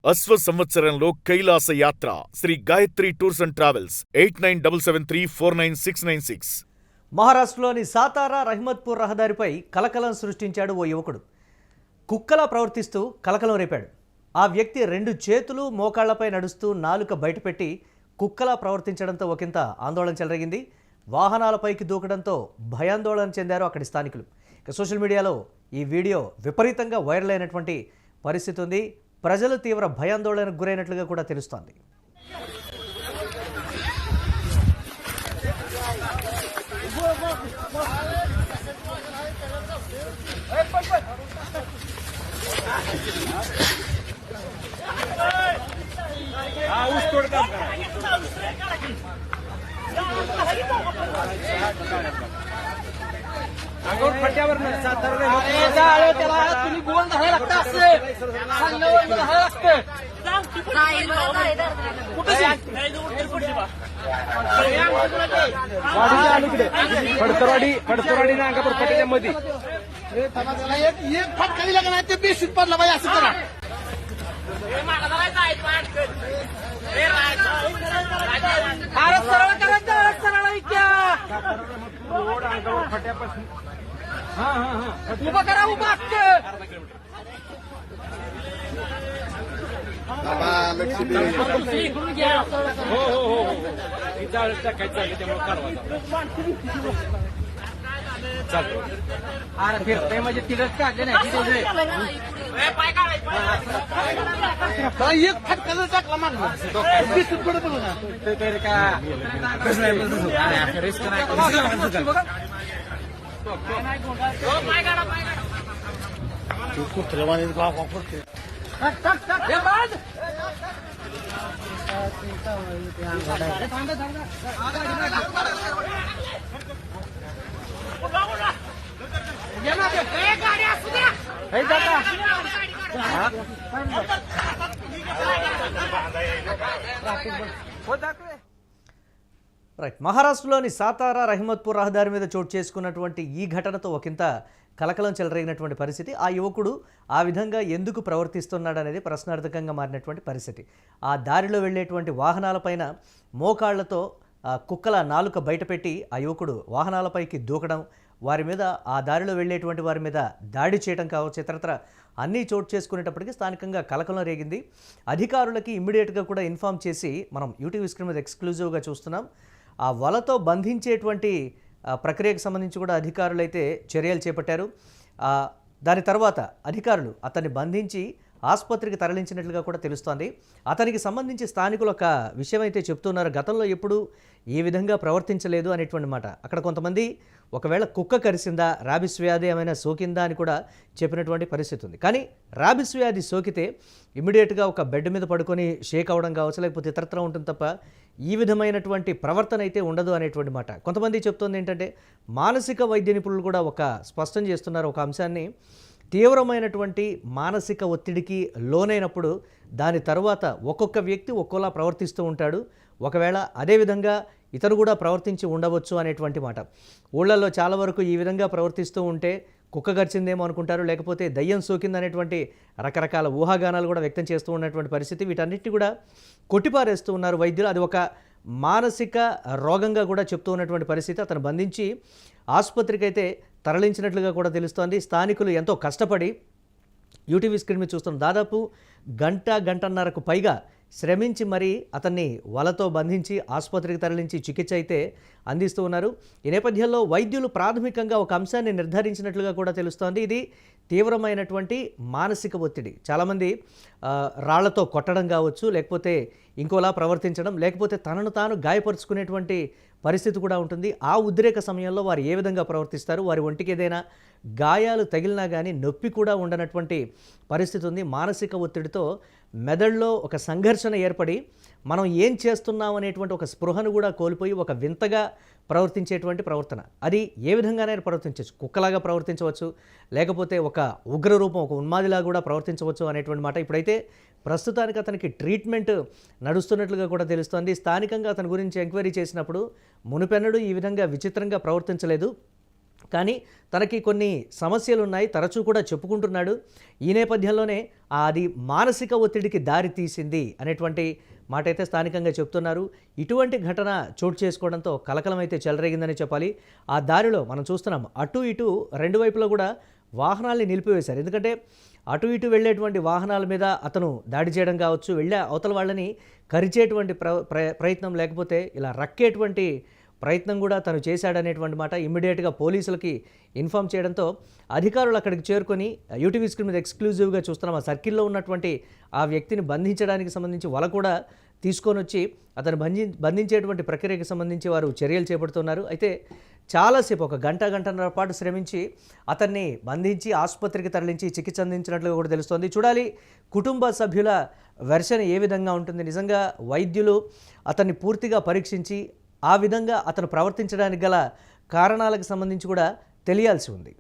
అశ్వ సంవత్సరంలో కైలాస యాత్ర Shri Gayatri tours and travels 8977349696. మహారాష్ట్రలోని సాతారా రహ్మత్పూర్ రహదారిపై కలకలం సృష్టించాడు ఓ యువకుడు. కుక్కలా ప్రవర్తిస్తూ కలకలం రేపాడు. ఆ వ్యక్తి 2 చేతులు మోకాళ్లపై నడుస్తూ నాలుక బయటపెట్టి కుక్కలా ప్రవర్తించడంతో ఒకంత ఆందోళన చెలరేగింది. వాహనాలపైకి దూకడంతో భయాందోళన చెందారు అక్కడి స్థానికులు. ఇక సోషల్ మీడియాలో ఈ వీడియో విపరీతంగా వైరల్ అయినటువంటి పరిస్థితి ఉంది. ప్రజలు తీవ్ర భయాందోళనకు గురైనట్లుగా కూడా తెలుస్తోంది. पडतरवाडी ना अंगापूर पट्ट्यामध्ये एक फटका दिला का नाही ते बेशुद्ध पडला बाई असं करा. सरळ करायचं सरळ रोड अंगावर फट्यापासून उभा करा उभा हो हो हो टाकायचं त्यामुळे चालतो अरे फिरते म्हणजे तिथंच काढले नाही एक फटका जर टाकला मागला रिस्क नाही कुत्रेवाणी गाव वापरते రైట్. మహారాష్ట్రలోని సాతారా రహ్మత్పూర్ రహదారి మీద చోటు చేసుకున్నటువంటి ఈ ఘటనతో ఒకంత కలకలం చెలరేగినటువంటి పరిస్థితి. ఆ యువకుడు ఆ విధంగా ఎందుకు ప్రవర్తిస్తున్నాడు అనేది ప్రశ్నార్థకంగా మారినటువంటి పరిస్థితి. ఆ దారిలో వెళ్ళేటువంటి వాహనాలపైన మోకాళ్లతో కుక్కల నాలుక బయటపెట్టి ఆ యువకుడు వాహనాలపైకి దూకడం, వారి మీద ఆ దారిలో వెళ్ళేటువంటి వారి మీద దాడి చేయడం కావచ్చు, ఇతరత్ర అన్నీ చోటు చేసుకునేటప్పటికీ స్థానికంగా కలకలం రేగింది. అధికారులకి ఇమ్మీడియట్గా కూడా ఇన్ఫామ్ చేసి మనం యూటీవీ స్క్రీన్ మీద ఎక్స్క్లూజివ్గా చూస్తున్నాం. ఆ వలతో బంధించేటువంటి ప్రక్రియకు సంబంధించి కూడా అధికారులు అయితే చర్యలు చేపట్టారు. దాని తర్వాత అధికారులు అతన్ని బంధించి ఆసుపత్రికి తరలించినట్లుగా కూడా తెలుస్తోంది. అతనికి సంబంధించి స్థానికులు ఒక విషయం అయితే చెప్తున్నారు, గతంలో ఎప్పుడు ఈ విధంగా ప్రవర్తించలేదు అనేటువంటి మాట. అక్కడ కొంతమంది ఒకవేళ కుక్క కరిసిందా, ర్యాబిస్ వ్యాధి ఏమైనా సోకిందా అని కూడా చెప్పినటువంటి పరిస్థితి ఉంది. కానీ ర్యాబిస్ వ్యాధి సోకితే ఇమ్మీడియట్గా ఒక బెడ్ మీద పడుకొని షేక్ అవ్వడం కావచ్చు, లేకపోతే ఇతరత్ర ఉంటుంది తప్ప ఈ విధమైనటువంటి ప్రవర్తన అయితే ఉండదు అనేటువంటి మాట. కొంతమంది చెప్తోంది ఏంటంటే మానసిక వైద్య నిపుణులు కూడా ఒక స్పష్టం చేస్తున్నారు ఒక అంశాన్ని. తీవ్రమైనటువంటి మానసిక ఒత్తిడికి లోనైనప్పుడు దాని తర్వాత ఒక్కొక్క వ్యక్తి ఒక్కోలా ప్రవర్తిస్తూ ఉంటాడు. ఒకవేళ అదేవిధంగా ఇతరు కూడా ప్రవర్తించి ఉండవచ్చు అనేటువంటి మాట. ఊళ్ళల్లో చాలా వరకు ఈ విధంగా ప్రవర్తిస్తూ ఉంటే కుక్క గరిచిందేమో అనుకుంటారు, లేకపోతే దయ్యం సోకిందనేటువంటి రకరకాల ఊహాగానాలు కూడా వ్యక్తం చేస్తూ ఉన్నటువంటి పరిస్థితి. వీటన్నిటిని కూడా కొట్టిపారేస్తూ ఉన్నారు వైద్యులు. అది ఒక మానసిక రోగంగా కూడా చెప్తూ ఉన్నటువంటి పరిస్థితి. అతను బంధించి ఆసుపత్రికి అయితే తరలించినట్లుగా కూడా తెలుస్తోంది. స్థానికులు ఎంతో కష్టపడి యూటీవీ స్క్రీన్ మీద చూస్తున్నాం, దాదాపు గంటన్నరకు పైగా శ్రమించి మరీ అతన్ని వలతో బంధించి ఆసుపత్రికి తరలించి చికిత్స అయితే అందిస్తూ ఉన్నారు. ఈ నేపథ్యంలో వైద్యులు ప్రాథమికంగా ఒక అంశాన్ని నిర్ధారించినట్లుగా కూడా తెలుస్తోంది. ఇది తీవ్రమైనటువంటి మానసిక ఒత్తిడి. చాలామంది రాళ్లతో కొట్టడం కావచ్చు, లేకపోతే ఇంకోలా ప్రవర్తించడం, లేకపోతే తనను తాను గాయపరుచుకునేటువంటి పరిస్థితి కూడా ఉంటుంది. ఆ ఉద్రేక సమయంలో వారు ఏ విధంగా ప్రవర్తిస్తారు, వారి ఒంటికి ఏదైనా గాయాలు తగిలినా కానీ నొప్పి కూడా ఉండనటువంటి పరిస్థితి ఉంది. మానసిక ఒత్తిడితో మెదడులో ఒక సంఘర్షణ ఏర్పడి మనం ఏం చేస్తున్నాం అనేటువంటి ఒక స్పృహను కూడా కోల్పోయి ఒక వింతగా ప్రవర్తించేటువంటి ప్రవర్తన. అది ఏ విధంగానైనా ప్రవర్తించవచ్చు, కుక్కలాగా ప్రవర్తించవచ్చు, లేకపోతే ఒక ఉగ్రరూపం, ఒక ఉన్మాదిలాగా కూడా ప్రవర్తించవచ్చు అనేటువంటి మాట. ఇప్పుడైతే ప్రస్తుతానికి అతనికి ట్రీట్మెంట్ నడుస్తున్నట్లుగా కూడా తెలుస్తోంది. స్థానికంగా అతని గురించి ఎంక్వైరీ చేసినప్పుడు మునుపెన్నడూ ఈ విధంగా విచిత్రంగా ప్రవర్తించలేదు, కానీ తనకి కొన్ని సమస్యలు ఉన్నాయి, తరచూ కూడా చెప్పుకుంటున్నాడు. ఈ నేపథ్యంలోనే అది మానసిక ఒత్తిడికి దారి తీసింది అనేటువంటి మాట అయితే స్థానికంగా చెప్తున్నారు. ఇటువంటి ఘటన చోటు చేసుకోవడంతో కలకలం అయితే చెలరేగిందని చెప్పాలి. ఆ దారిలో మనం చూస్తున్నాం, అటు ఇటు రెండు వైపులా కూడా వాహనాల్ని నిలిపివేశారు. ఎందుకంటే అటు ఇటు వెళ్ళేటువంటి వాహనాల మీద అతను దాడి చేయడం కావచ్చు, వెళ్ళే అవతల వాళ్ళని కరిచేటువంటి ప్రయత్నం, లేకపోతే ఇలా రక్కేటువంటి ప్రయత్నం కూడా తను చేశాడనేటువంటి మాట ఇమ్మీడియట్గా పోలీసులకి ఇన్ఫామ్ చేయడంతో అధికారులు అక్కడికి చేరుకొని యూటీవీ స్క్రీన్ మీద ఎక్స్క్లూజివ్గా చూస్తున్నాం. ఆ సర్కిల్లో ఉన్నటువంటి ఆ వ్యక్తిని బంధించడానికి సంబంధించి వల కూడా తీసుకొని వచ్చి అతను బంధించేటువంటి ప్రక్రియకి సంబంధించి వారు చర్యలు చేపడుతున్నారు. అయితే చాలాసేపు గంటన్నర పాటు శ్రమించి అతన్ని బంధించి ఆసుపత్రికి తరలించి చికిత్స అందించినట్లుగా కూడా తెలుస్తోంది. చూడాలి కుటుంబ సభ్యుల వెర్షన్ ఏ విధంగా ఉంటుంది. నిజంగా వైద్యులు అతన్ని పూర్తిగా పరీక్షించి ఆ విధంగా అతను ప్రవర్తించడానికి గల కారణాలకు సంబంధించి కూడా తెలియాల్సి ఉంది.